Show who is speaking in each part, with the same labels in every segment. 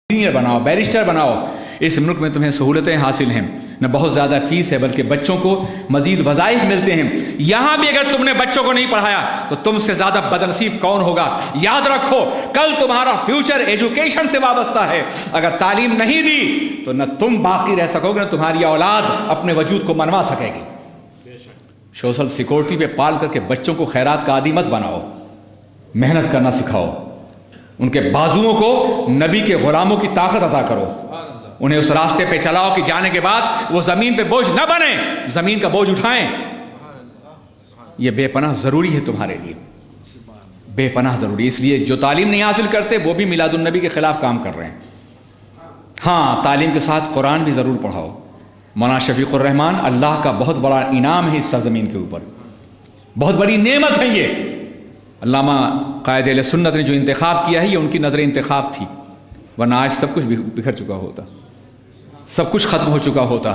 Speaker 1: Engineer बनाओ, barrister बनाओ। इस मुल्क में तुम्हें सहूलतें हासिल हैं, न बहुत ज़्यादा फीस है बल्कि बच्चों को मज़ीद वज़ाइफ मिलते हैं। यहाँ भी अगर तुमने बच्चों को नहीं पढ़ाया तो तुमसे ज़्यादा बदनसीब कौन होगा। याद रखो, कल तुम्हारा फ्यूचर एजुकेशन से वाबस्ता है। अगर तालीम नहीं दी तो न तुम बाकी रह सकोगे, न तुम्हारी औलाद अपने वजूद को मनवा सकेगी। सोशल सिक्योरिटी पे पाल करके बच्चों को खैरात का आदी मत बनाओ, मेहनत करना सिखाओ, उनके बाजुओं को नबी के गुलामों की ताकत अता करो, उन्हें उस रास्ते पे चलाओ कि जाने के बाद वो जमीन पे बोझ न बने, जमीन का बोझ उठाएं। ये बेपनाह जरूरी है तुम्हारे लिए, बेपनाह जरूरी। इसलिए जो तालीम नहीं हासिल करते वो भी मिलादुन नबी के खिलाफ काम कर रहे हैं। हाँ, तालीम के साथ कुरान भी जरूर पढ़ाओ। मौलाना शफीकुर रहमान, अल्लाह का बहुत बड़ा इनाम है इस सरजमीन के ऊपर, बहुत बड़ी नेमत है ये। अल्लामा कायद अहले सुन्नत ने जो इंतखाब किया है ये उनकी नज़र इंतखाब थी, वरना आज सब कुछ बिखर चुका होता, सब कुछ ख़त्म हो चुका होता।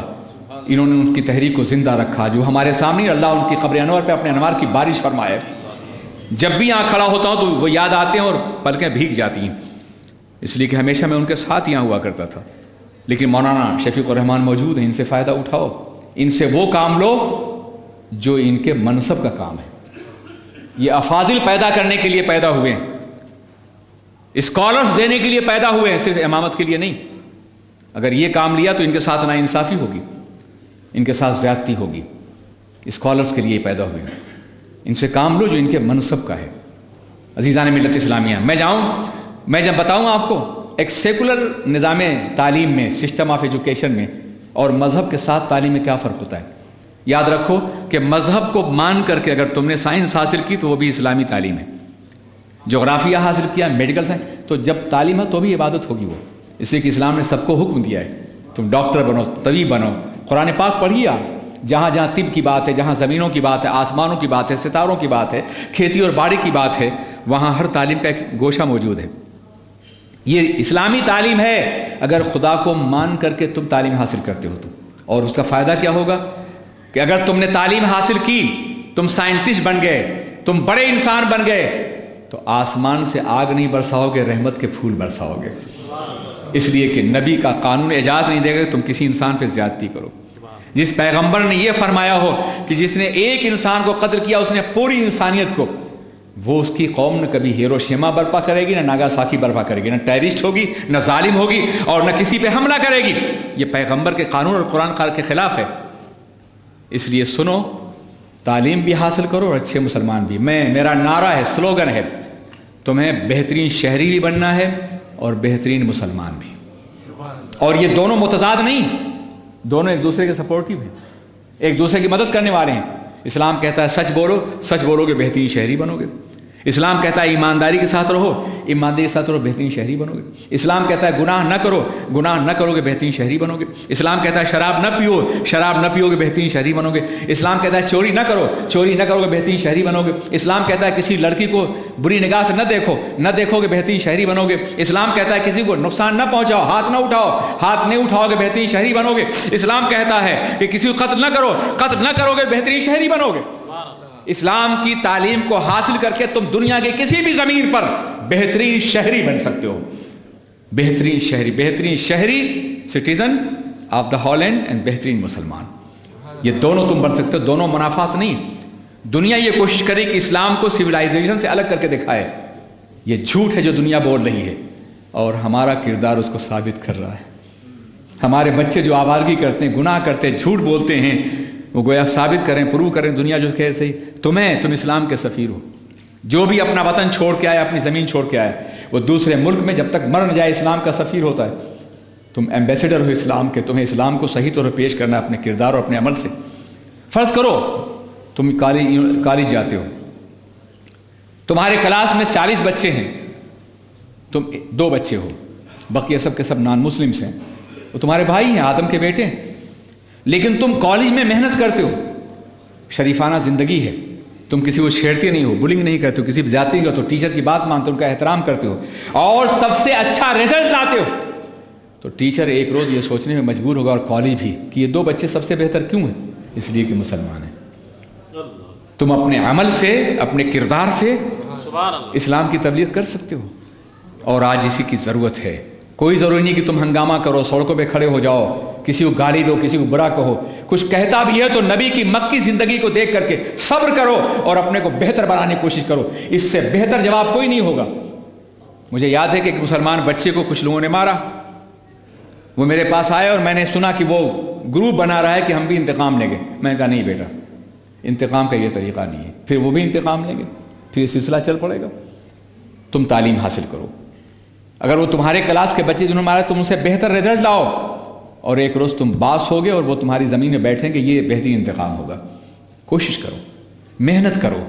Speaker 1: इन्होंने उनकी तहरीक को ज़िंदा रखा, जो हमारे सामने अल्लाह उनकी कब्र अनवर पे अपने अनवार की बारिश फरमाए। जब भी यहाँ खड़ा होता हूँ तो वो याद आते हैं और पलकें भीग जाती हैं, इसलिए कि हमेशा मैं उनके साथ यहाँ हुआ करता था। लेकिन मौलाना शफीकुर रहमान मौजूद हैं, इनसे फ़ायदा उठाओ, इनसे वो काम लो जो इनके मनसब का काम है। ये अफाजिल पैदा करने के लिए पैदा हुए हैं, स्कॉलर्स देने के लिए पैदा हुए हैं, सिर्फ इमामत के लिए नहीं। अगर ये काम लिया तो इनके साथ नाइंसाफ़ी होगी, इनके साथ ज़्यादती होगी। स्कॉलर्स के लिए पैदा हुए हैं, इनसे काम लो जो इनके मनसब का है। अजीज़ान मिल्लत इस्लामिया, मैं जब बताऊँ आपको एक सेकुलर निज़ाम तालीम में, सिस्टम ऑफ एजुकेशन में और मज़हब के साथ तालीम में क्या फ़र्क होता है। याद रखो कि मज़हब को मान करके अगर तुमने साइंस हासिल की तो वो भी इस्लामी तालीम है। जोग्राफिया हासिल किया, मेडिकल साइंस, तो जब तालीम है तो भी इबादत होगी वो। इसलिए कि इस्लाम ने सबको हुक्म दिया है, तुम डॉक्टर बनो, तबीब बनो। कुरान पाक पढ़िए आप, जहाँ जहाँ तिब की बात है, जहाँ ज़मीनों की बात है, आसमानों की बात है, सितारों की बात है, खेती और बाड़ी की बात है, वहाँ हर तालीम का एक गोशा मौजूद है। ये इस्लामी तालीम है। अगर खुदा को मान करके तुम तालीम हासिल करते हो तो, और उसका फ़ायदा क्या होगा कि अगर तुमने तालीम हासिल की, तुम साइंटिस्ट बन गए, तुम बड़े इंसान बन गए, तो आसमान से आग नहीं बरसाओगे, रहमत के फूल बरसाओगे। इसलिए कि नबी का कानून इजाज़त नहीं देगा कि तुम किसी इंसान पे ज़्यादती करो। जिस पैगंबर ने यह फरमाया हो कि जिसने एक इंसान को कत्ल किया उसने पूरी इंसानियत को, वो उसकी कौम न कभी हिरोशिमा बर्पा करेगी, न नागासाकी बर्पा करेगी, न टेररिस्ट होगी, न जालिम होगी, और न किसी पे हमला करेगी। ये पैगंबर के कानून और कुरान के खिलाफ है। इसलिए सुनो, तालीम भी हासिल करो और अच्छे मुसलमान भी। मेरा नारा है, स्लोगन है, तुम्हें बेहतरीन शहरी भी बनना है और बेहतरीन मुसलमान भी। और ये दोनों मुतजाद नहीं, दोनों एक दूसरे के सपोर्टिव हैं, एक दूसरे की मदद करने वाले हैं। इस्लाम कहता है सच बोलो, सच बोलोगे बेहतरीन शहरी बनोगे। इस्लाम कहता है ईमानदारी के साथ रहो, ईमानदारी के साथ रहो, बेहतरीन शहरी बनोगे। इस्लाम कहता है गुनाह न करो, गुनाह न करोगे, बेहतरीन शहरी बनोगे। इस्लाम कहता है शराब न पियो, शराब न पियोगे, बेहतरीन शहरी बनोगे। इस्लाम कहता है चोरी न करो, चोरी न करोगे, बेहतरीन शहरी बनोगे। इस्लाम कहता है किसी लड़की को बुरी निगाह से न देखो, न देखोगे, बेहतरीन शहरी बनोगे। इस्लाम कहता है किसी को नुकसान न पहुँचाओ, हाथ न उठाओ, हाथ नहीं उठाओगे, बेहतरीन शहरी बनोगे। इस्लाम कहता है कि किसी को कत्ल न करो, कत्ल न करोगे, बेहतरीन शहरी बनोगे। इस्लाम की तालीम को हासिल करके तुम दुनिया के किसी भी ज़मीन पर बेहतरीन शहरी बन सकते हो। बेहतरीन शहरी citizen of the Holland and बेहतरीन मुसलमान, ये दोनों तुम बन सकते हो। दोनों मुनाफात नहीं। दुनिया ये कोशिश करे कि इस्लाम को सिविलाइजेशन से अलग करके दिखाए, ये झूठ है जो दुनिया बोल रही है, और हमारा किरदार उसको साबित कर रहा है। हमारे बच्चे जो आवारगी करते हैं, गुनाह करते हैं, झूठ बोलते हैं, वो गोया साबित करें, प्रूव करें दुनिया जो कहे सही तुम इस्लाम के सफ़ीर हो। जो भी अपना वतन छोड़ के आए, अपनी ज़मीन छोड़ के आए, वो दूसरे मुल्क में जब तक मर न जाए इस्लाम का सफ़ीर होता है। तुम एम्बेसडर हो इस्लाम के, तुम्हें इस्लाम को सही तौर पर पेश करना अपने किरदार और अपने अमल से। फ़र्ज़ करो तुम कॉलेज जाते हो, तुम्हारे क्लास में 40 बच्चे हैं, तुम 2 बच्चे हो, बाकी सब के सब नॉन मुस्लिम्स हैं, वो तुम्हारे भाई हैं, आदम के बेटे हैं। लेकिन तुम कॉलेज में मेहनत करते हो, शरीफाना ज़िंदगी है, तुम किसी को छेड़ते नहीं हो, बुलिंग नहीं करते हो, किसी पर ज़्यादती नहीं करते हो, टीचर की बात मानते हो, उनका एहतराम करते हो, और सबसे अच्छा रिजल्ट लाते हो, तो टीचर एक रोज़ ये सोचने में मजबूर होगा, और कॉलेज भी, कि ये 2 बच्चे सबसे बेहतर क्यों हैं? इसलिए कि मुसलमान हैं। तुम अपने अमल से, अपने किरदार से इस्लाम की तबलीग कर सकते हो, और आज इसी की ज़रूरत है। कोई ज़रूरी नहीं कि तुम हंगामा करो, सड़कों पे खड़े हो जाओ, किसी को गाली दो, किसी को बुरा कहो। कुछ कहता भी है तो नबी की मक्की ज़िंदगी को देख करके सब्र करो और अपने को बेहतर बनाने की कोशिश करो। इससे बेहतर जवाब कोई नहीं होगा। मुझे याद है कि एक मुसलमान बच्चे को कुछ लोगों ने मारा। वो मेरे पास आए और मैंने सुना कि वो ग्रुप बना रहा है कि हम भी इंतकाम लेंगे। मैंने कहा नहीं बेटा, इंतकाम का ये तरीक़ा नहीं है। फिर वो भी इंतकाम लेंगे, फिर सिलसिला चल पड़ेगा। तुम तालीम हासिल करो। अगर वो तुम्हारे क्लास के बच्चे जिन्होंने मारा, तुम उनसे बेहतर रिजल्ट लाओ और एक रोज़ तुम बास होगे और वो तुम्हारी ज़मीन में बैठेंगे। ये बेहतरीन इंतकाम होगा। कोशिश करो, मेहनत करो।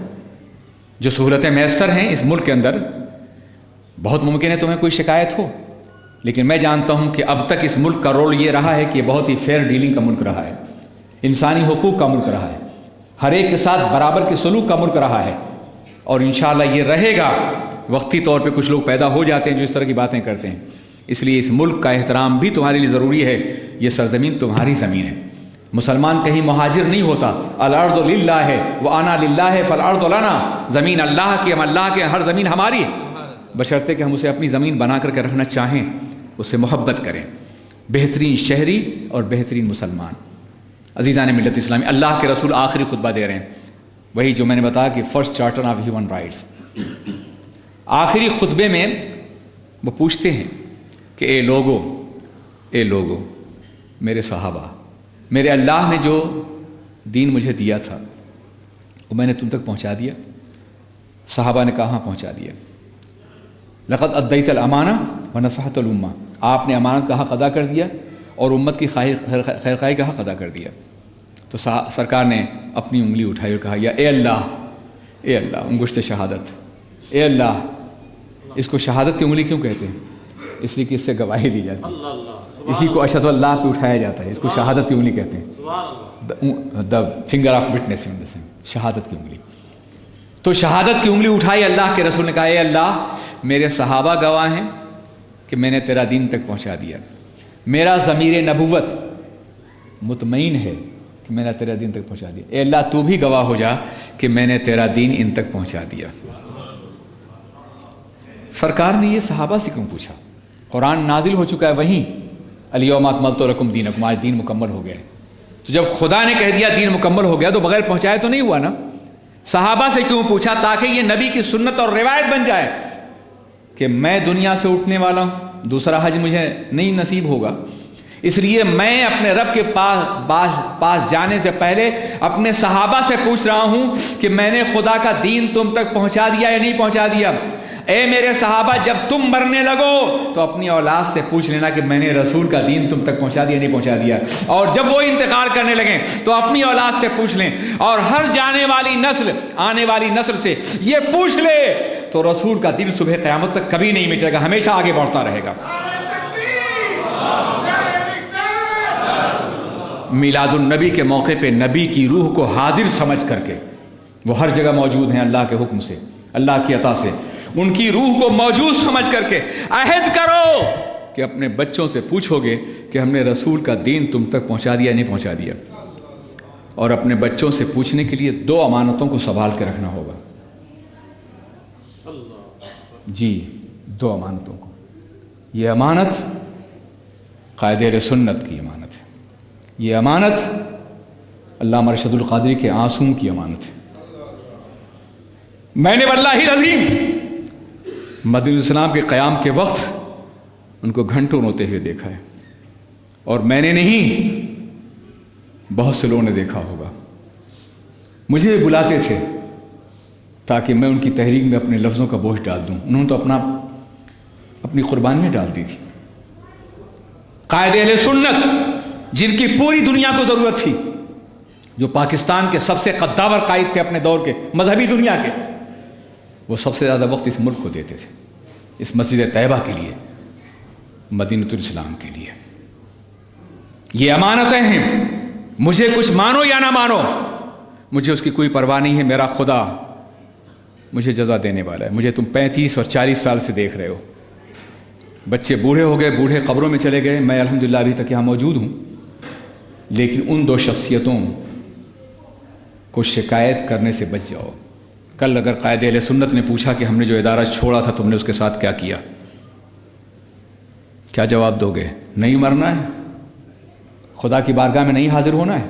Speaker 1: जो सहूलतें मैसर हैं इस मुल्क के अंदर, बहुत मुमकिन है तुम्हें कोई शिकायत हो, लेकिन मैं जानता हूं कि अब तक इस मुल्क का रोल ये रहा है कि बहुत ही फेयर डीलिंग का मुल्क रहा है, इंसानी हुकूक का मुल्क रहा है, हर एक के साथ बराबर के सलूक का मुल्क रहा है, और इंशाअल्लाह ये रहेगा। वक्ती तौर पे कुछ लोग पैदा हो जाते हैं जो इस तरह की बातें करते हैं, इसलिए इस मुल्क का एहतराम भी तुम्हारे लिए ज़रूरी है। ये सरज़मीन तुम्हारी ज़मीन है। मुसलमान कहीं मुहाजिर नहीं होता। अल अर्दु लिल्लाह है व अना लिल्लाह है फल अर्दु लना। ज़मीन अल्लाह की, हम अल्लाह के, हर ज़मीन हमारी है, बशर्ते कि हम उसे अपनी ज़मीन बना करके रखना चाहें, उससे मोहब्बत करें। बेहतरीन शहरी और बेहतरीन मुसलमान। अज़ीज़ान मिल्लत इस्लामी, अल्लाह के रसूल आखिरी खुतबा दे रहे हैं, वही जो मैंने बताया कि first charter of human rights. आखिरी खुतबे में वो पूछते हैं कि ए लोगो मेरे सहाबा, मेरे अल्लाह ने जो दीन मुझे दिया था वो मैंने तुम तक पहुँचा दिया? सहाबा ने कहाँ पहुँचा दिया? लक़द अद्दैतल अमाना व नसहतुल उम्मा, आपने अमानत का हक़ अदा कर दिया और उम्मत की खैरख़ाई का हक़ अदा कर दिया। तो सरकार ने अपनी उंगली उठाई और कहा, या ए अल्लाह अंगुश्त शहादत, ए अल्लाह। इसको शहादत की उंगली क्यों कहते हैं? इसलिए कि इससे गवाही दी जाती है, इसी को अशहदु अल्लाह पे उठाया जाता है, इसको शहादत की उंगली कहते हैं। द फिंगर ऑफ विटनेस, शहादत की उंगली। तो शहादत की उंगली उठाई अल्लाह के रसूल ने कहा, ए अल्लाह, मेरे सहाबा गवाह हैं कि मैंने तेरा दीन तक पहुंचा दिया, मेरा ज़मीर नबुव्वत मुतमईन है कि मैंने तेरा दीन तक पहुंचा दिया। ए अल्लाह, तू भी गवाह हो जा कि मैंने तेरा दीन इन तक पहुंचा दिया। सरकार ने ये सहाबा से क्यों पूछा? कुरान नाजिल हो चुका है, वहीं अल-यौमा अकमलतु लकुम दीनकुम, आज दीन मुकम्मल हो गया है। तो जब खुदा ने कह दिया दीन मुकम्मल हो गया, तो बगैर पहुंचाए तो नहीं हुआ ना। सहाबा से क्यों पूछा? ताकि ये नबी की सुन्नत और रिवायत बन जाए कि मैं दुनिया से उठने वाला हूँ, दूसरा हज मुझे नहीं नसीब होगा, इसलिए मैं अपने रब के पास जाने से पहले अपने सहाबा से पूछ रहा हूँ कि मैंने खुदा का दीन तुम तक पहुँचा दिया या नहीं पहुँचा दिया। ए मेरे सहाबा, जब तुम मरने लगो तो अपनी औलाद से पूछ लेना कि मैंने रसूल का दीन तुम तक पहुँचा दिया नहीं पहुँचा दिया। और जब वो इंतकाल करने लगे तो अपनी औलाद से पूछ लें, और हर जाने वाली नस्ल आने वाली नस्ल से ये पूछ ले, तो रसूल का दीन सुबह क़यामत तक कभी नहीं मिटेगा, हमेशा आगे बढ़ता रहेगा। मिलादुन नबी के मौके पे नबी की रूह को हाजिर समझ करके, वो हर जगह मौजूद हैं अल्लाह के हुक्म से, अल्लाह की अता से, उनकी रूह को मौजूद समझ करके अहद करो कि अपने बच्चों से पूछोगे कि हमने रसूल का दीन तुम तक पहुंचा दिया नहीं पहुंचा दिया। और अपने बच्चों से पूछने के लिए 2 अमानतों को संभाल के रखना होगा। जी, 2 अमानतों को। ये अमानत कायदे सुन्नत की अमानत है, ये अमानत अल्लामा अरशदुल क़ादरी के आंसू की अमानत है। मैंने वल्लाहि अज़ीम मदीना इस्लाम के क़याम के वक्त उनको घंटों रोते हुए देखा है, और मैंने नहीं, बहुत से लोगों ने देखा होगा। मुझे बुलाते थे ताकि मैं उनकी तहरीक में अपने लफ्ज़ों का बोझ डाल दूं। उन्होंने तो अपनी कुर्बानियाँ डाल दी थी। कायदे अहले सुन्नत, जिनकी पूरी दुनिया को ज़रूरत थी, जो पाकिस्तान के सबसे कद्दावर कायद थे अपने दौर के, मजहबी दुनिया के, वो सबसे ज़्यादा वक्त इस मुल्क को देते थे, इस मस्जिद तैयबा के लिए, मदीनतुल इस्लाम के लिए। ये अमानतें हैं, मुझे कुछ मानो या ना मानो, मुझे उसकी कोई परवाह नहीं है। मेरा खुदा मुझे जज़ा देने वाला है। मुझे तुम 35 और 40 साल से देख रहे हो, बच्चे बूढ़े हो गए, बूढ़े कब्रों में चले गए, मैं अल्हम्दुलिल्लाह अभी तक यहाँ मौजूद हूँ। लेकिन उन 2 शख्सियतों को शिकायत करने से बच जाओ। कल अगर कायदे अहले सुन्नत ने पूछा कि हमने जो इदारा छोड़ा था तुमने उसके साथ क्या किया, क्या जवाब दोगे? नहीं मरना है, खुदा की बारगाह में नहीं हाजिर होना है,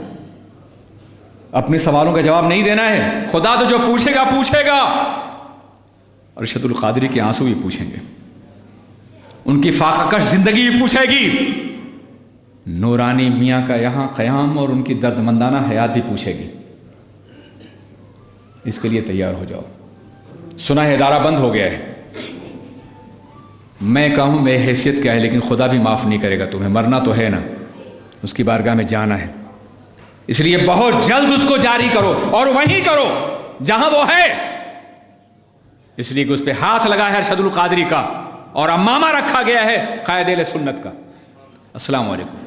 Speaker 1: अपने सवालों का जवाब नहीं देना है? खुदा तो जो पूछेगा पूछेगा, और अरशदुल कादरी के आंसू भी पूछेंगे, उनकी फाकाकश जिंदगी भी पूछेगी, नूरानी मियाँ का यहाँ क़याम और उनकी दर्दमंदाना हयात भी पूछेगी। इसके लिए तैयार हो जाओ। सुना है इदारा बंद हो गया है, मैं कहूँ मेरी हैसियत क्या है, लेकिन खुदा भी माफ़ नहीं करेगा तुम्हें, मरना तो है ना, उसकी बारगाह में जाना है। इसलिए बहुत जल्द उसको जारी करो और वहीं करो जहां वो है, इसलिए कि उस पर हाथ लगा है अरशदुल कादरी का और अम्मामा रखा गया है कायदे सुन्नत का। अस्सलाम वालेकुम।